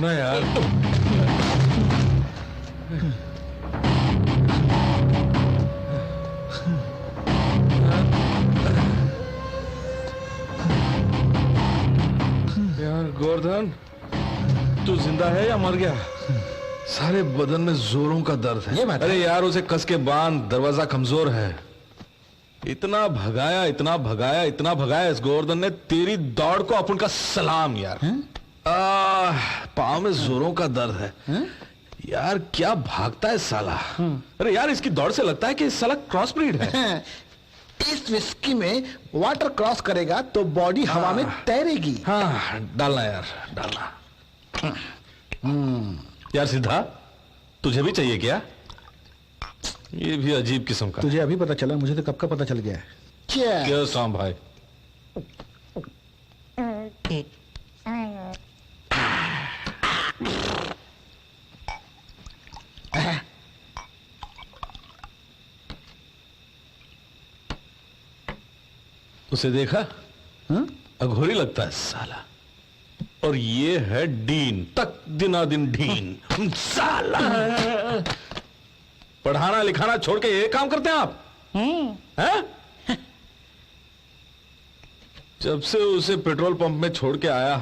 रुकना यार। यार गोवर्धन, तू जिंदा है या मर गया? सारे बदन में जोरों का दर्द है। अरे यार उसे कस के बांध, दरवाजा कमजोर है। इतना भगाया इतना भगाया इतना भगाया इस गोवर्धन ने, तेरी दौड़ को अपन का सलाम यार। पाँव में जोरों का दर्द है। यार क्या भागता है साला। अरे यार इसकी दौड़ से लगता है कि इस साला क्रॉस ब्रीड है। इस विस्की में वाटर क्रॉस करेगा तो बॉडी हवा में तैरेगी। हाँ डालना यार, डालना। यार सिद्धा, तुझे भी चाहिए क्या? ये भी अजीब किस्म का। तुझे अभी पता चला, मुझे तो कब का पता चल गया है। क्या शाम भाई? उसे देखा? अघोरी लगता है साला। और ये है डीन, तक दिना दिन डीन साला। पढ़ाना लिखाना छोड़ के ये काम करते हैं आप? हैं? जब से उसे पेट्रोल पंप में छोड़ के आया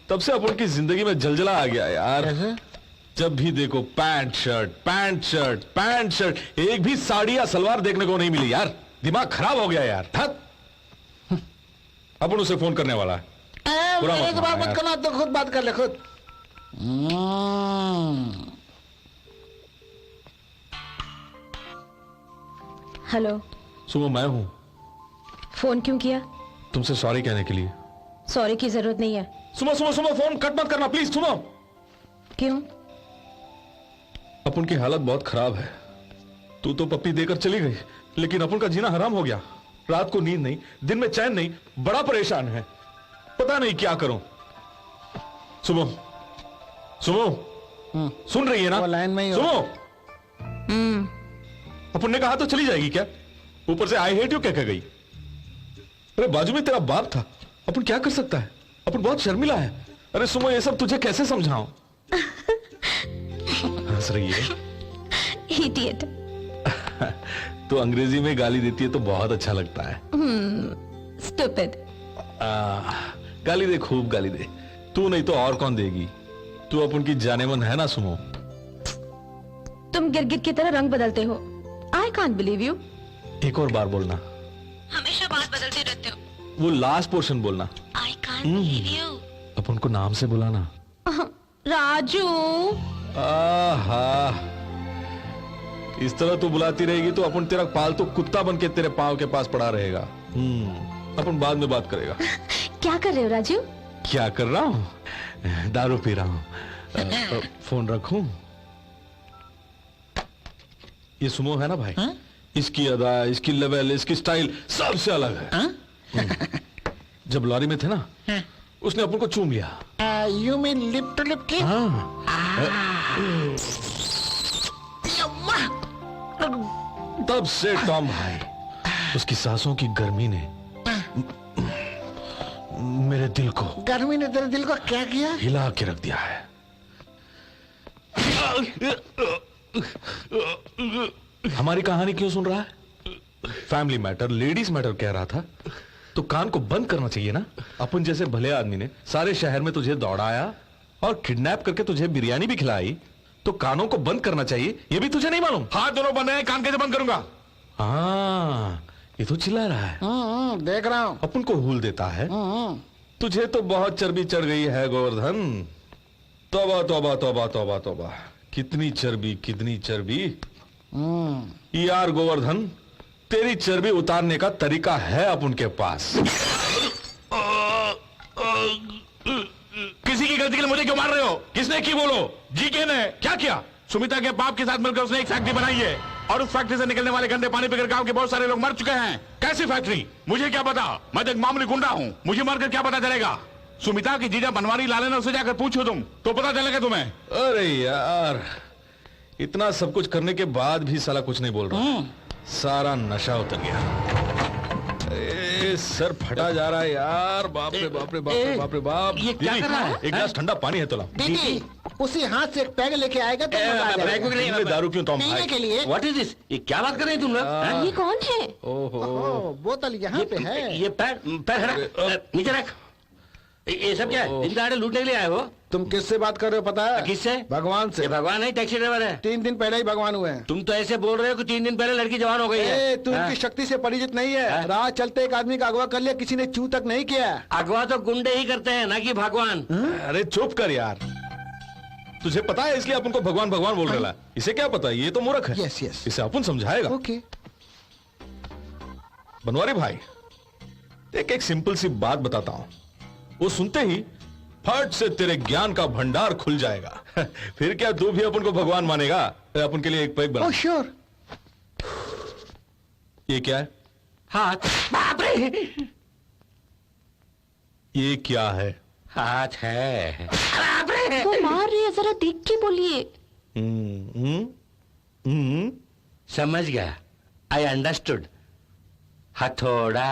तब से अपन की जिंदगी में जलजला आ गया यार। जब भी देखो pant shirt pant shirt pant shirt, एक भी साड़ी या सलवार देखने को नहीं मिली यार। दिमाग खराब हो गया यार। अपन उसे फोन करने वाला है। मेरे को बात मत करना, तो खुद बात कर ले खुद। हेलो सुनो, मैं हूं। फोन क्यों किया? तुमसे सॉरी कहने के लिए। सॉरी की जरूरत नहीं है। सुनो सुनो सुनो, फोन कट मत करना प्लीज। सुनो। क्यों? अपन की हालत बहुत खराब है। तू तो पप्पी देकर चली गई, लेकिन अपन का जीना हराम हो गया। रात को नींद नहीं, दिन में चैन नहीं, बड़ा परेशान है। पता नहीं क्या करूं। सुनो सुनो, सुन रही है ना? लाइन में ही सुनो। अपन ने कहा तो चली जाएगी क्या? ऊपर से आई हेट यू कह के गई। अरे बाजू में तेरा बाप था, अपन क्या कर सकता है? अपन बहुत शर्मिला है। अरे सुनो, ये सब तुझे कैसे समझाऊं? हंस रही है। इडियट। तो अंग्रेजी में गाली देती है तो बहुत अच्छा लगता है। स्टूपिड। गाली दे, खूब गाली दे। तू नहीं तो और कौन देगी? तू अपन की जानेमन है ना सुमो। तुम गिरगिट की तरह रंग बदलते हो। आई कांट बिलीव यू। एक और बार बोलना। हमेशा बात बदलते रहते हो। वो लास्ट पोर्शन बोलना। I can't believe you. अपन को नाम से बुलाना। राजू। आहा, इस तरह तू बुलाती रहेगी तो अपन तेरा पालतू कुत्ता बन के तेरे पांव के पास पड़ा रहेगा। अपन बाद में बात करेगा। क्या कर रहे हो राजू? क्या कर रहा हूं? दारू पी रहा हूं। फोन रखूं? ये सुमो है ना भाई? इसकी अदा, इसकी लेवल, इसकी स्टाइल सबसे अलग है। जब लॉरी में थे ना, उसने अपन को चूम लिया। You mean lip to lip की? तब से टॉम भाई, उसकी सांसों की गर्मी ने मेरे दिल को, गर्मी ने तेरे दिल को क्या किया? हिला के रख दिया है। हमारी कहानी क्यों सुन रहा है? फैमिली मैटर, लेडीज मैटर कह रहा था तो कान को बंद करना चाहिए ना। अपन जैसे भले आदमी ने सारे शहर में तुझे दौड़ाया और किडनैप करके तुझे बिरयानी भी खिलाई, तो कानों को बंद करना चाहिए। ये भी तुझे नहीं मालूम? हाथ दोनों बंद है, कान कैसे बंद करूंगा? हाँ, ये तो चिल्ला रहा है। देख रहा हूं। अपन को हुल देता है। तुझे तो बहुत चर्बी चढ़ गई है गोवर्धन। तौबा तौबा तौबा तौबा तौबा, कितनी चर्बी कितनी चर्बी। यार गोवर्धन, तेरी चर्बी उतारने का तरीका है अपन के पास। किसी की गलती के लिए मुझे क्यों मार रहे हो? किसने की बोलो? जीके ने क्या किया? सुमिता के बाप के साथ मिलकर उसने एक फैक्ट्री बनाई है और उस फैक्ट्री से निकलने वाले गंदे पानी पीकर गांव के बहुत सारे लोग मर चुके हैं। कैसी फैक्ट्री? मुझे क्या पता? मैं तो एक मामूली गुंडा हूँ, मुझे मरकर क्या पता चलेगा? सुमिता की जीजा बनवारी लाल ने उससे जाकर पूछो तुम, तो पता चलेगा तुम्हें। अरे यार, इतना सब कुछ करने के बाद भी साला कुछ नहीं बोल रहा। सारा नशा उतर गया। सर फटा जा रहा है यार, बाप रे बाप रे बाप रे बाप रे बाप। ये क्या कर रहा है? एक गिलास ठंडा पानी है तो लाओ। दीदी उसी हाथ से एक पैग लेके आएगा तो मजा आ जाएगा। इनमें दारू क्यों तो हम पीने भाई? के लिए। What is this? ये क्या बात कर रहे हैं तुम लोग? हाँ? ये कौन है? ओहो, ओह, बोतल यहाँ पे है। ये पैर पैर हटा, नीचे रख। ये सब क्या है? जिंदा आड़े लूटने के लिए आए हो? तुम किससे बात कर रहे हो पता है? किससे? भगवान से। ये भगवान है, टैक्सी ड्राइवर है? 3 दिन पहले ही भगवान हुए हैं। तुम तो ऐसे बोल रहे हो कि 3 दिन पहले लड़की जवान हो गई है। तू हाँ? इनकी शक्ति से परिचित नहीं है। हाँ? राह चलते एक आदमी का अगवा कर लिया, किसी ने चू तक नहीं किया। अगवा तो गुंडे ही करते हैं, ना कि भगवान। अरे चुप कर यार, तुझे पता है इसलिए अपन को भगवान भगवान बोल रहा है। इसे क्या पता, ये तो मूर्ख है। Yes yes. इसे अपन समझाएगा। ओके। बनवारी भाई, एक सिंपल सी बात बताता हूं, वो सुनते ही फट से तेरे ज्ञान का भंडार खुल जाएगा। फिर क्या तू भी अपन को भगवान मानेगा? अपन के लिए एक पैक बना। Oh sure. ये क्या है? हाथ। बाप रे! ये क्या है? हाथ है। बाप रे! वो मार रही है, जरा देख के बोलिए। समझ गया। I understood. हथौड़ा।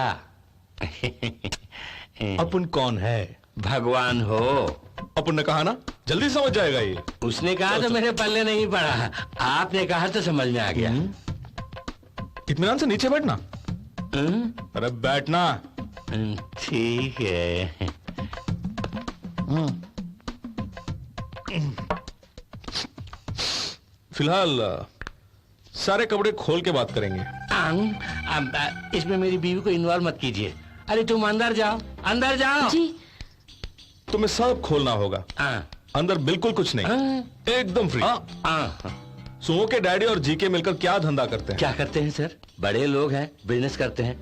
अपन कौन है? भगवान हो। अपन ने कहा ना, जल्दी समझ जाएगा ये। उसने कहा तो मेरे पल्ले नहीं पड़ा, आपने कहा तो समझ में आ गया। इत्मीनान से नीचे बैठना। अरे बैठना। ठीक है। फिलहाल सारे कपड़े खोल के बात करेंगे। इसमें मेरी बीवी को इन्वॉल्व मत कीजिए। अरे तुम अंदर जाओ, अंदर जाओ। जी तुम्हें सब खोलना होगा। हाँ। अंदर बिल्कुल कुछ नहीं, एकदम फ्री। सुमो के डैडी और जीके मिलकर क्या धंधा करते हैं? क्या करते हैं सर? बड़े लोग हैं, बिजनेस करते हैं।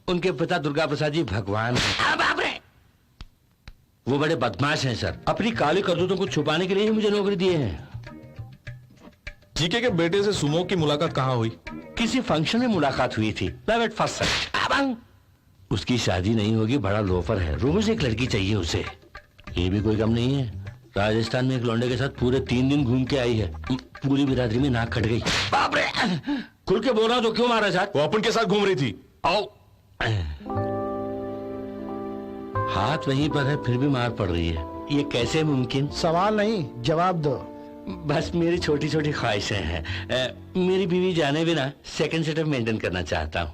उनके पिता दुर्गा प्रसाद जी भगवान हैं। बाप रे! वो बड़े बदमाश हैं सर। अपनी काली करतूतों को छुपाने के लिए ही मुझे नौकरी दिए हैं। जीके के बेटे से सुमो की मुलाकात कहाँ हुई? किसी फंक्शन में मुलाकात हुई थी। Love at first sight. उसकी शादी नहीं होगी, बड़ा लोफर है। रोज एक लड़की चाहिए उसे। ये भी कोई कम नहीं है। राजस्थान में एक लौंडे के साथ पूरे 3 दिन घूम के आई है। पूरी बिरादरी में नाक कट गई। बाप रे! खुल के बोल रहा तो क्यों मारा साथ? वो अपन के साथ घूम रही थी। आओ। हाथ वहीं पर है, फिर भी मार पड़ रही है। ये कैसे मुमकिन? सवाल नहीं, जवाब दो। बस मेरी छोटी छोटी ख्वाहिशें हैं। मेरी बीवी जाने बिना सेकंड सेटअप मेंटेन करना चाहता हूँ।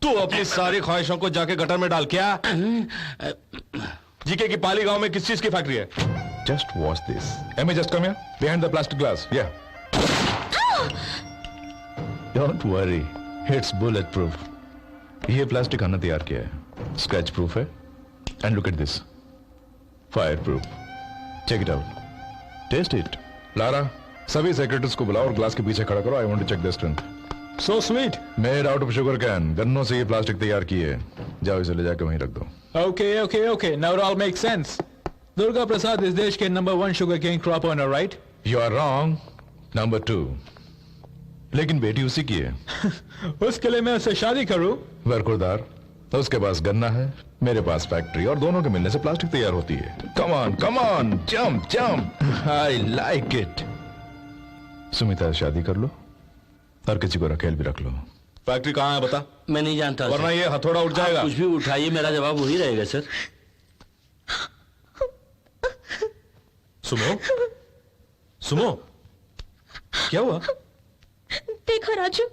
तू अपनी सारी ख्वाहिशों को जाके गटर में डाल। क्या जीके की पाली गांव में किस चीज की फैक्ट्री है? Just watch this. Amy, just come here. Behind the plastic glass. Yeah. Don't worry. It's bulletproof. ये प्लास्टिक हमने तैयार किया है. Scratch proof है. And look at this. Fireproof. Check it out. Taste it. Lara, सभी secretaries को बुलाओ और ग्लास के पीछे खड़ा करो. I want to check their strength. So sweet. Made out of sugar can. गन्नों से ये प्लास्टिक तैयार की है. जाओ इसे ले जाके वहीं रख दो. Okay. Now it all makes sense. Durga Prasad is देश के number 1 sugarcane crop owner, right? You are wrong. Number 2. लेकिन बेटी उसी की है. उसके लिए मैं उससे शादी करूं? वरकुरदार, उसके पास गन्ना है, मेरे पास फैक्ट्री, और दोनों के मिलने से प्लास्टिक तैयार होती है. Come on, jump. I like it. Sumita से शादी कर लो और किसी को रखेल भी रख लो. फैक्ट्री कहाँ है बता, मैं नहीं जानता। वरना ये हथौड़ा उठ जाएगा. कुछ भी उठाइए, मेरा जवाब वही रहेगा सर। सुमो, क्या हुआ? देखो राजू,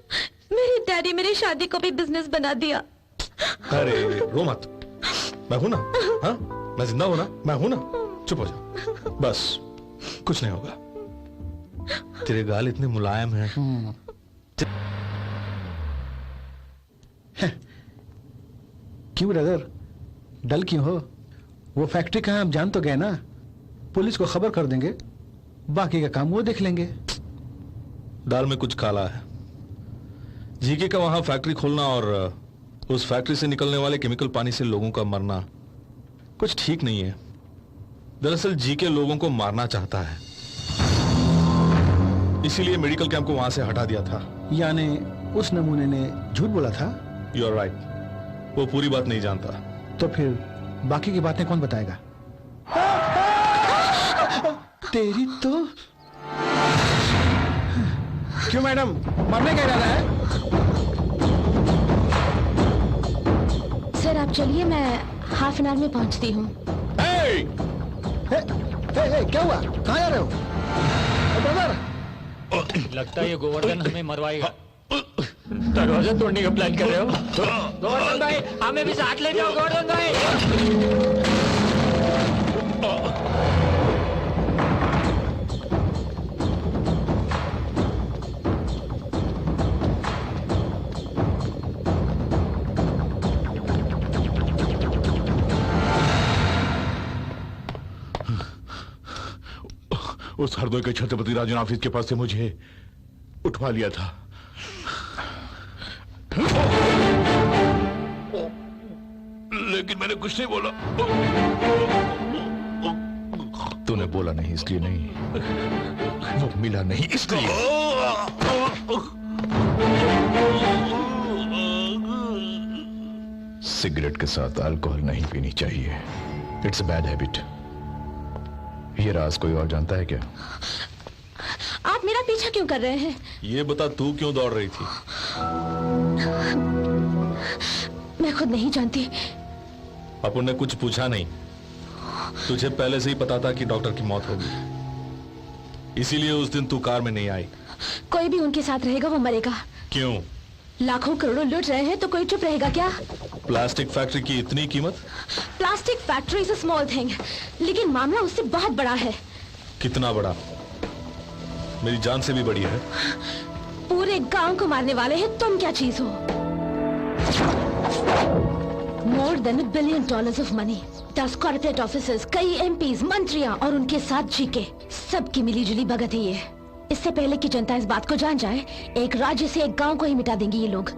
मेरे डैडी मेरी शादी को भी बिजनेस बना दिया। अरे रो मत, मैं हूं ना. हाँ, मैं जिंदा हूं ना, मैं हूं ना. चुप हो जा, बस कुछ नहीं होगा. तेरे गाल इतने मुलायम हैं. क्यों ब्रदर, डल क्यों हो? वो फैक्ट्री कहाँ हम जान तो गए ना. पुलिस को खबर कर देंगे, बाकी का काम वो देख लेंगे. दाल में कुछ काला है. जीके का वहां फैक्ट्री खोलना और उस फैक्ट्री से निकलने वाले केमिकल पानी से लोगों का मरना कुछ ठीक नहीं है. दरअसल जीके लोगों को मारना चाहता है, इसीलिए मेडिकल कैंप को वहां से हटा दिया था. यानी उस नमूने ने झूठ बोला था. यू आर राइट, वो पूरी बात नहीं जानता. तो फिर बाकी की बातें कौन बताएगा? तेरी तो. क्यों मैडम, मरने का इरादा है? सर सर आप चलिए, मैं हाफ एन आवर में पहुंचती हूँ। हे, क्या हुआ? कहाँ जा रहे हो? ब्रदर, लगता है ये गोवर्धन हमें मरवाएगा। दरवाजा तोड़ने का प्लान कर रहे हो? गोवर्धन भाई, हमें भी साथ ले जाओ गोवर्धन भाई। उस हरदोई के छत्रपति राजन ऑफिस के पास से मुझे उठवा लिया था। लेकिन मैंने कुछ नहीं बोला। तूने बोला नहीं इसलिए नहीं, वो मिला नहीं इसलिए। सिगरेट के साथ अल्कोहल नहीं पीनी चाहिए। It's a bad habit. ये राज कोई और जानता है क्या? आप मेरा पीछा क्यों कर रहे हैं? ये बता, तू क्यों दौड़ रही थी? मैं खुद नहीं जानती। अपन ने कुछ पूछा नहीं। तुझे पहले से ही पता था कि डॉक्टर की मौत होगी, इसीलिए उस दिन तू कार में नहीं आई। कोई भी उनके साथ रहेगा वो मरेगा। क्यों? लाखों करोड़ों लूट रहे हैं तो कोई चुप रहेगा क्या? प्लास्टिक फैक्ट्री की इतनी कीमत? Plastic factory is a small thing, लेकिन मामला उससे बहुत बड़ा है। कितना बड़ा? मेरी जान से भी बड़ी है। पूरे गांव को मारने वाले हैं तुम क्या चीज हो? More than $1 billion of money, 10 corporate officers, कई एमपीज, मंत्रियां और उनके साथ जीके, सबकी मिलीजुली भगत है ये। इससे पहले कि जनता इस बात को जान जाए, एक राज्य से एक गांव को ही मिटा देंगे ये लोग।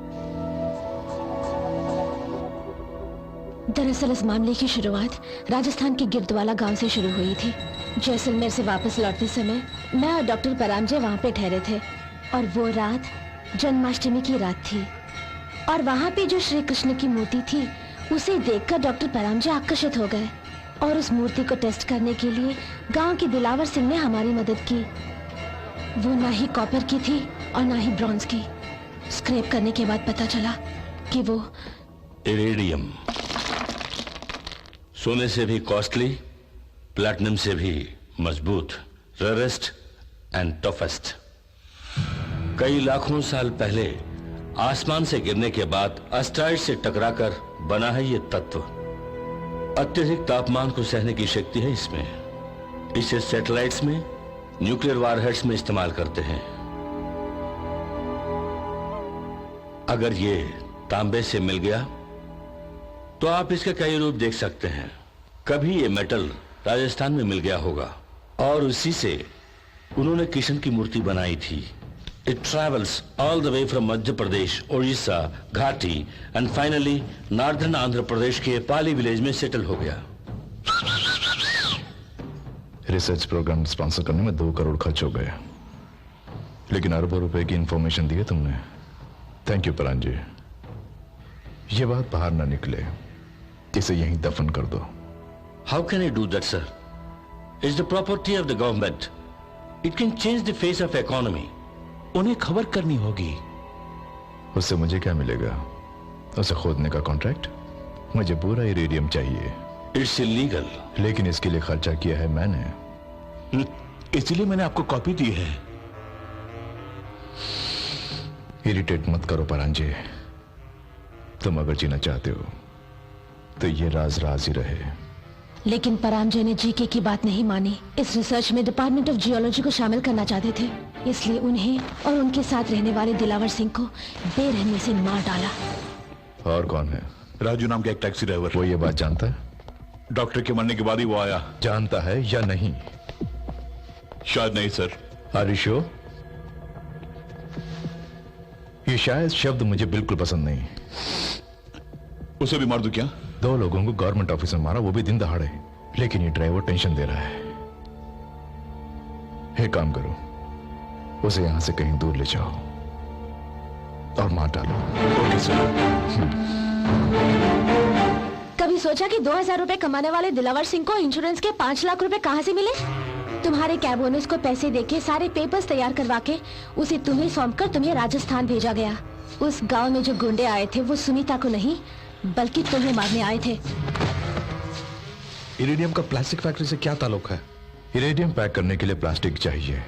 दरअसल इस मामले की शुरुआत राजस्थान के गिरदवाला गांव से शुरू हुई थी। जैसलमेर से वापस लौटते समय मैं और डॉक्टर परामजय वहां पे ठहरे थे और वो रात जन्माष्टमी की रात थी। और वहां पे जो श्री कृष्ण की मूर्ति थी उसे देखकर डॉक्टर परामजय आकर्षित हो गए और उस मूर्ति को टेस्ट करने के लिए गांव के दिलावर सिंह ने हमारी मदद की। वो ना ही कॉपर की थी और ना ही ब्रॉन्ज की। स्क्रैप करने के बाद पता चला कि वो इरेडियम, सोने से भी कॉस्टली, प्लैटिनम से भी मजबूत, रेयरेस्ट एंड टफेस्ट। कई लाखों साल पहले आसमान से गिरने के बाद एस्टेरॉइड से टकराकर बना है ये तत्व। अत्यधिक तापमान को सहने की शक्ति है इसमें। इसे सैटेलाइट्स में, न्यूक्लियर वारहेड्स में इस्तेमाल करते हैं। अगर ये तांबे से मिल गया तो आप इसके कई रूप देख सकते हैं। कभी ये मेटल राजस्थान में मिल गया होगा और उसी से उन्होंने किशन की मूर्ति बनाई थी। It travels all the way from Madhya Pradesh, Orissa, ghati and finally northern Andhra Pradesh के पाली विलेज में सेटल हो गया। रिसर्च प्रोग्राम स्पॉन्सर करने में 2 करोड़ खर्च हो गए, लेकिन अरबों रुपए की इंफॉर्मेशन दी है तुमने। Thank you Paranjay. ये बात बाहर ना निकले, इसे यहीं दफन कर दो। How can I do that, sir? It's the property of the government. It can change the face of economy. उन्हें खबर करनी होगी। उससे मुझे क्या मिलेगा? उसे खोदने का कॉन्ट्रैक्ट? मुझे पूरा इरेडियम चाहिए। It's illegal. लेकिन इसके लिए खर्चा किया है मैंने, इसलिए मैंने आपको कॉपी दी है। इरिटेट मत करो परांजय। तुम अगर जीना चाहते हो तो ये राज राज ही रहे। लेकिन परामजय ने जीके की बात नहीं मानी। इस रिसर्च में डिपार्टमेंट ऑफ जियोलॉजी को शामिल करना चाहते थे, इसलिए उन्हें और उनके साथ रहने वाले दिलावर सिंह को बेरहमी से मार डाला। और कौन है? राजू नाम का एक टैक्सी ड्राइवर। वो ये बात जानता है? डॉक्टर के मरने के बाद ही वो आया। जानता है या नहीं? शायद नहीं सर। Are you sure? ये शायद शब्द मुझे बिल्कुल पसंद नहीं। उसे भी मार दूं क्या? 2 लोगों को गवर्नमेंट ऑफिस में मारा, वो भी दिन दहाड़े। लेकिन ये ड्राइवर टेंशन दे रहा है। एक काम करो, उसे यहां से कहीं दूर ले जाओ और मार डालो। Okay sir. कभी सोचा कि 2000 रुपए कमाने वाले दिलावर सिंह को इंश्योरेंस के 5 लाख रुपए कहां से मिले? तुम्हारे कैब ओनर्स को पैसे देके सारे पेपर्स तैयार करवा के उसे तुम्हें सौंपकर तुम्हें राजस्थान भेजा गया। उस गांव में जो गुंडे आए थे वो सुनीता को नहीं बल्कि तुम्हें मारने आए थे। इरिडियम का प्लास्टिक फैक्ट्री से क्या ताल्लुक है? इरेडियम पैक करने के लिए प्लास्टिक चाहिए।